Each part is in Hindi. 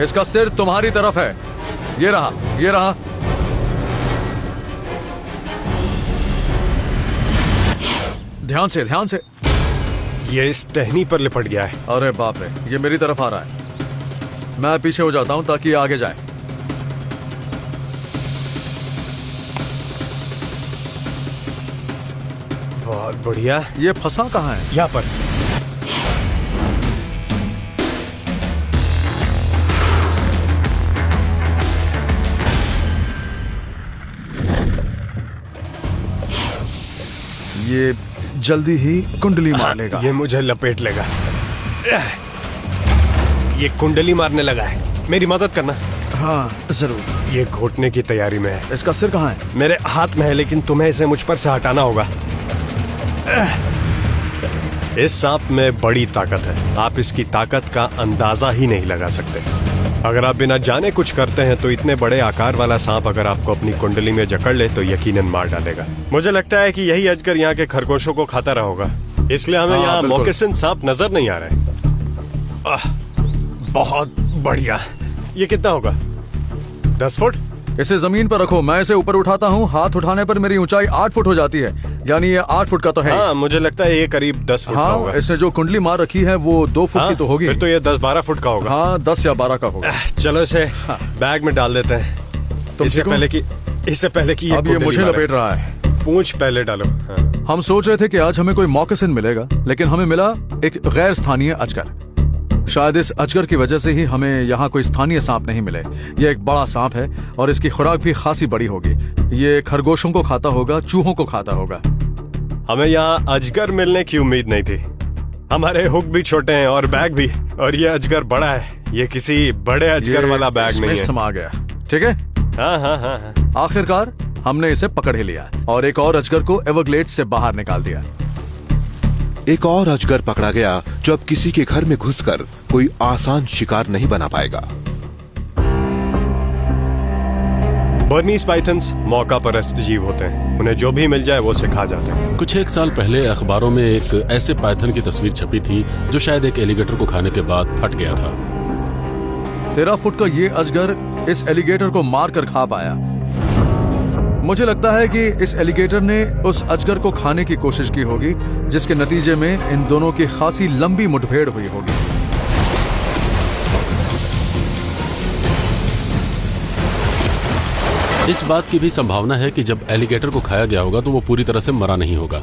इसका सिर तुम्हारी तरफ है। ये रहा, ये रहा। ध्यान से, ध्यान से। ये इस टहनी पर लिपट गया है। अरे बाप रे, ये मेरी तरफ आ रहा है। मैं पीछे हो जाता हूं ताकि ये आगे जाए। बहुत बढ़िया। ये फंसा कहाँ है? यहाँ पर। ये जल्दी ही कुंडली मार लेगा। ये मुझे लपेट लेगा। ये कुंडली मारने लगा है। मेरी मदद करना। हाँ जरूर। ये घोटने की तैयारी में है। इसका सिर कहाँ है? मेरे हाथ में है, लेकिन तुम्हें इसे मुझ पर से हटाना होगा। इस सांप में बड़ी ताकत है। आप इसकी ताकत का अंदाजा ही नहीं लगा सकते। अगर आप बिना जाने कुछ करते हैं तो इतने बड़े आकार वाला सांप अगर आपको अपनी कुंडली में जकड़ ले तो यकीनन मार डालेगा। मुझे लगता है कि यही अजगर यहाँ के खरगोशों को खाता रहा होगा, इसलिए हमें यहाँ मॉकेसिन सांप नजर नहीं आ रहे। बहुत बढ़िया। ये कितना होगा? 10 फुट? इसे जमीन पर रखो, मैं इसे ऊपर उठाता हूँ। हाथ उठाने पर मेरी ऊंचाई 8 फुट हो जाती है, यानी ये 8 फुट का तो है। हाँ, मुझे लगता है ये करीब 10 फुट का होगा। इसने जो कुंडली मार रखी है वो 2 फुट की तो होगी। फिर तो ये 10-12 फुट का होगा। हाँ, 10 या 12 का होगा। चलो इसे बैग में डाल देते हैं। इससे पहले कि अब ये मुझे लपेट रहा है। पूंछ पहले डालो। हाँ। हम सोच रहे थे कि आज हमें कोई मॉकेसिन मिलेगा, लेकिन हमें मिला एक गैर स्थानीय अजगर। शायद इस अजगर की वजह से ही हमें यहाँ कोई स्थानीय सांप नहीं मिले। ये एक बड़ा सांप है और इसकी खुराक भी खासी बड़ी होगी। ये खरगोशों को खाता होगा, चूहों को खाता होगा। हमें यहाँ अजगर मिलने की उम्मीद नहीं थी। हमारे हुक भी छोटे हैं और बैग भी, और ये अजगर बड़ा है। ये किसी बड़े अजगर वाला बैग नहीं है। समा गया। ठीक है। हाँ हाँ हाँ हाँ। आखिरकार हमने इसे पकड़ ही लिया और एक और अजगर को एवरग्लेड्स से बाहर निकाल दिया। एक और अजगर पकड़ा गया जो अब किसी के घर में घुसकर कोई आसान शिकार नहीं बना पाएगा। बर्मीज पाइथन्स मौका परस्त जीव होते हैं। उन्हें जो भी मिल जाए वो उसे खा जाते हैं। कुछ 1 साल पहले अखबारों में एक ऐसे पाइथन की तस्वीर छपी थी जो शायद एक एलिगेटर को खाने के बाद फट गया था। 13 फुट का ये अजगर इस एलिगेटर को मार कर खा पाया। मुझे लगता है कि इस एलिगेटर ने उस अजगर को खाने की कोशिश की होगी, जिसके नतीजे में इन दोनों की खासी लंबी मुठभेड़ हुई होगी। इस बात की भी संभावना है कि जब एलिगेटर को खाया गया होगा तो वो पूरी तरह से मरा नहीं होगा।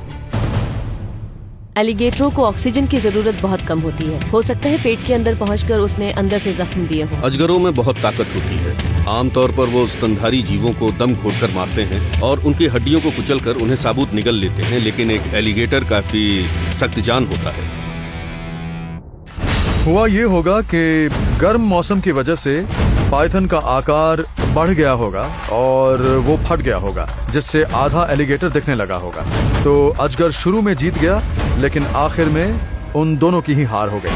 एलिगेटरों को ऑक्सीजन की जरूरत बहुत कम होती है। हो सकता है पेट के अंदर पहुंचकर उसने अंदर से जख्म दिए हों। अजगरों में बहुत ताकत होती है। आमतौर पर वो स्तनधारी जीवों को दम घोटकर मारते हैं और उनकी हड्डियों को कुचलकर उन्हें साबुत निगल लेते हैं, लेकिन एक एलिगेटर काफी सख्त जान होता है। हुआ ये होगा कि गर्म मौसम की वजह से पाइथन का आकार बढ़ गया होगा और वो फट गया होगा, जिससे आधा एलिगेटर दिखने लगा होगा। तो अजगर शुरू में जीत गया, लेकिन आखिर में उन दोनों की ही हार हो गई।